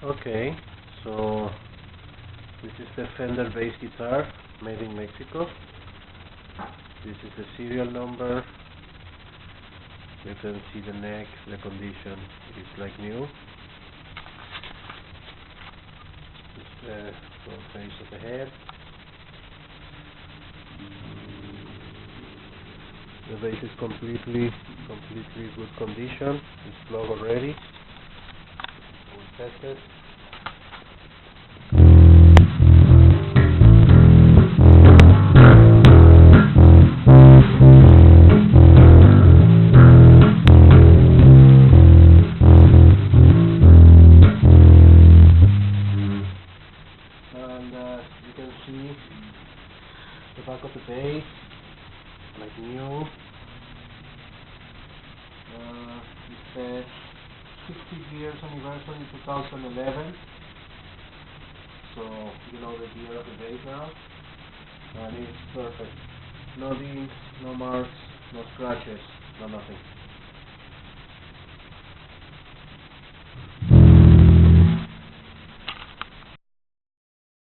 Okay, so this is the Fender bass guitar made in Mexico. This is the serial number. You can see the neck, the condition is like new. This is the front face of the head. The bass is completely good condition. It's plugged already. We'll test it. And you can see the back of the bass, like new. It says 60 years anniversary 2011. So you know the year of the bass now, and it's perfect. No dings, no marks, no scratches, no nothing.